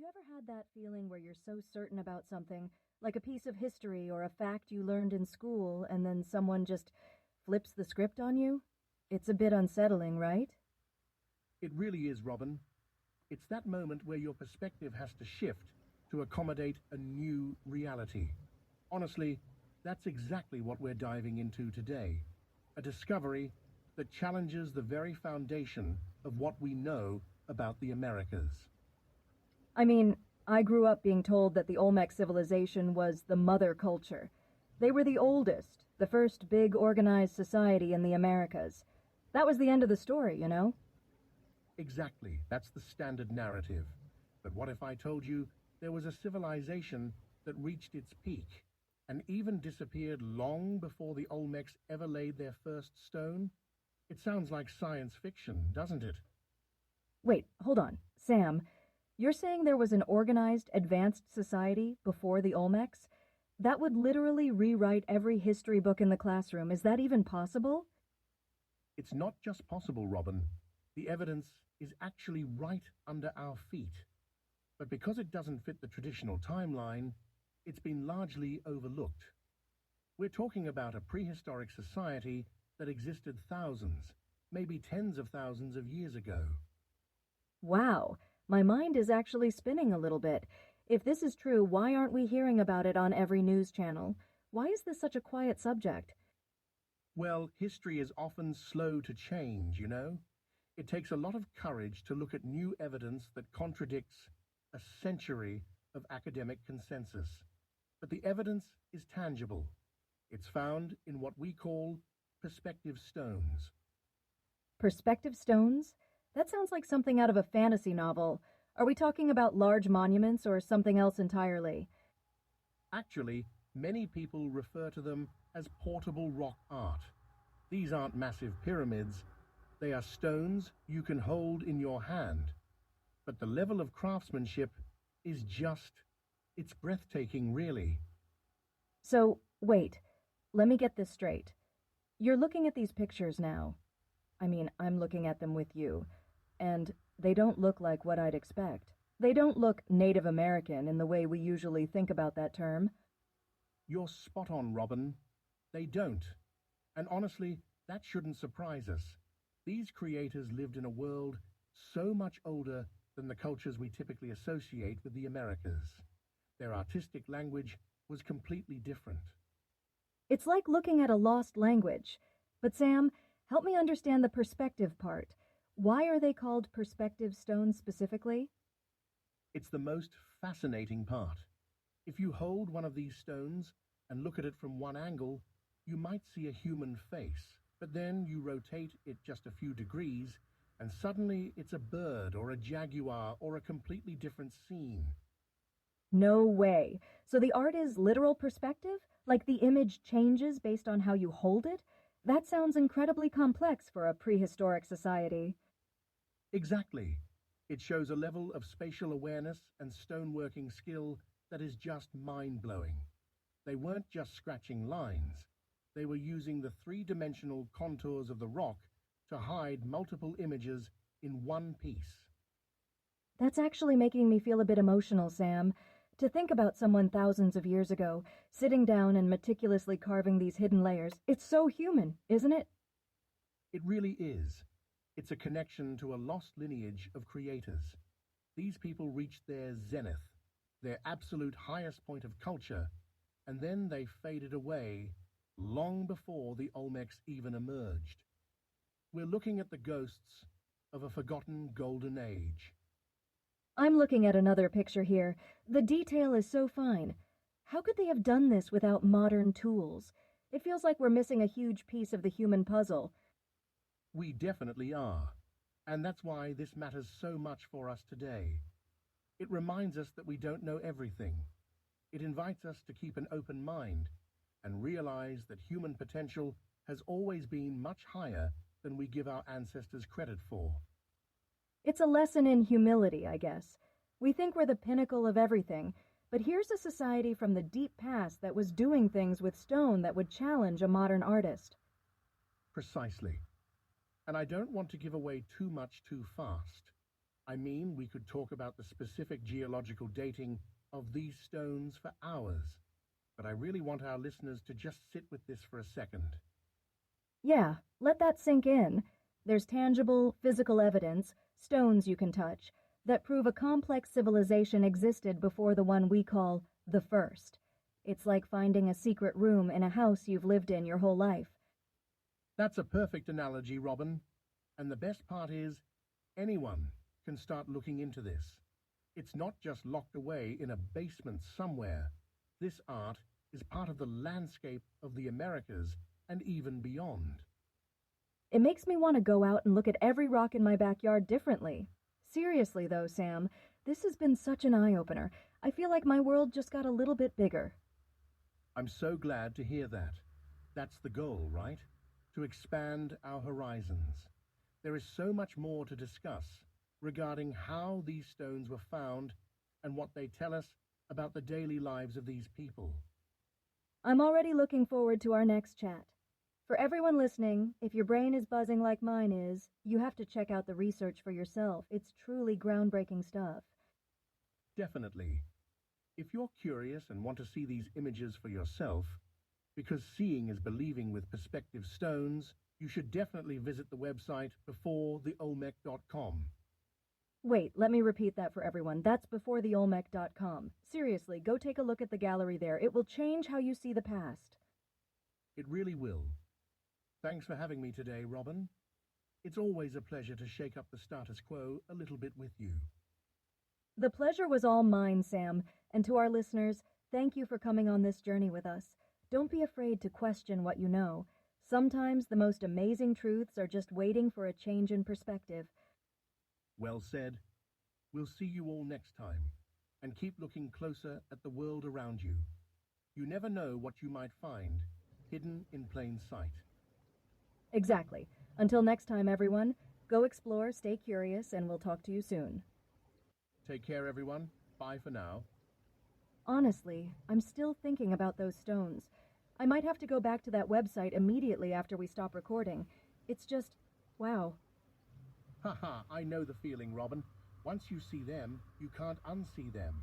you ever had that feeling where you're so certain about something, like a piece of history or a fact you learned in school, and then someone just flips the script on you? It's a bit unsettling, right? It really is, Robin. It's that moment where your perspective has to shift to accommodate a new reality. Honestly, that's exactly what we're diving into today. A discovery that challenges the very foundation of what we know about the Americas. I mean, I grew up being told that the Olmec civilization was the mother culture. They were the oldest, the first big organized society in the Americas. That was the end of the story, you know? Exactly, that's the standard narrative. But what if I told you there was a civilization that reached its peak and even disappeared long before the Olmecs ever laid their first stone? It sounds like science fiction, doesn't it? Wait, hold on. Sam, you're saying there was an organized, advanced society before the Olmecs? That would literally rewrite every history book in the classroom. Is that even possible? It's not just possible, Robin. The evidence is actually right under our feet. But because it doesn't fit the traditional timeline, it's been largely overlooked. We're talking about a prehistoric society that existed thousands, maybe tens of thousands of years ago. Wow, my mind is actually spinning a little bit. If this is true, why aren't we hearing about it on every news channel? Why is this such a quiet subject? Well, history is often slow to change, you know? It takes a lot of courage to look at new evidence that contradicts a century of academic consensus. But the evidence is tangible. It's found in what we call perspective stones. Perspective stones? That sounds like something out of a fantasy novel. Are we talking about large monuments or something else entirely? Actually, many people refer to them as portable rock art. These aren't massive pyramids, they are stones you can hold in your hand. But the level of craftsmanship is just, it's breathtaking, really. So, wait, let me get this straight. You're looking at these pictures now. I mean, I'm looking at them with you, and they don't look like what I'd expect. They don't look Native American in the way we usually think about that term. You're spot on, Robin. They don't. And honestly, that shouldn't surprise us. These creators lived in a world so much older than the cultures we typically associate with the Americas. Their artistic language was completely different. It's like looking at a lost language. But Sam, help me understand the perspective part. Why are they called perspective stones specifically? It's the most fascinating part. If you hold one of these stones and look at it from one angle, you might see a human face, but then you rotate it just a few degrees, and suddenly it's a bird or a jaguar or a completely different scene. No way. So the art is literal perspective? Like the image changes based on how you hold it? That sounds incredibly complex for a prehistoric society. Exactly. It shows a level of spatial awareness and stoneworking skill that is just mind-blowing. They weren't just scratching lines. They were using the three-dimensional contours of the rock to hide multiple images in one piece. That's actually making me feel a bit emotional, Sam. To think about someone thousands of years ago, sitting down and meticulously carving these hidden layers, it's so human, isn't it? It really is. It's a connection to a lost lineage of creators. These people reached their zenith, their absolute highest point of culture, and then they faded away long before the Olmecs even emerged. We're looking at the ghosts of a forgotten golden age. I'm looking at another picture here. The detail is so fine. How could they have done this without modern tools? It feels like we're missing a huge piece of the human puzzle. We definitely are. And that's why this matters so much for us today. It reminds us that we don't know everything. It invites us to keep an open mind and realize that human potential has always been much higher than we give our ancestors credit for. It's a lesson in humility, I guess. We think we're the pinnacle of everything, but here's a society from the deep past that was doing things with stone that would challenge a modern artist. Precisely. And I don't want to give away too much too fast. I mean, we could talk about the specific geological dating of these stones for hours, but I really want our listeners to just sit with this for a second. Yeah, let that sink in. There's tangible, physical evidence, stones you can touch, that prove a complex civilization existed before the one we call the first. It's like finding a secret room in a house you've lived in your whole life. That's a perfect analogy, Robin. And the best part is, anyone can start looking into this. It's not just locked away in a basement somewhere. This art is part of the landscape of the Americas and even beyond. It makes me want to go out and look at every rock in my backyard differently. Seriously, though, Sam, this has been such an eye-opener. I feel like my world just got a little bit bigger. I'm so glad to hear that. That's the goal, right? To expand our horizons. There is so much more to discuss regarding how these stones were found and what they tell us about the daily lives of these people. I'm already looking forward to our next chat. For everyone listening, if your brain is buzzing like mine is, you have to check out the research for yourself. It's truly groundbreaking stuff. Definitely. If you're curious and want to see these images for yourself, because seeing is believing with perspective stones, you should definitely visit the website beforetheolmec.com. Wait, let me repeat that for everyone. That's beforetheolmec.com. Seriously, go take a look at the gallery there. It will change how you see the past. It really will. Thanks for having me today, Robin. It's always a pleasure to shake up the status quo a little bit with you. The pleasure was all mine, Sam, and to our listeners, thank you for coming on this journey with us. Don't be afraid to question what you know. Sometimes the most amazing truths are just waiting for a change in perspective. Well said. We'll see you all next time, and keep looking closer at the world around you. You never know what you might find, hidden in plain sight. Exactly. Until next time, everyone, go explore, stay curious, and we'll talk to you soon. Take care, everyone. Bye for now. Honestly, I'm still thinking about those stones. I might have to go back to that website immediately after we stop recording. It's just, wow. Haha, I know the feeling, Robin. Once you see them, you can't unsee them.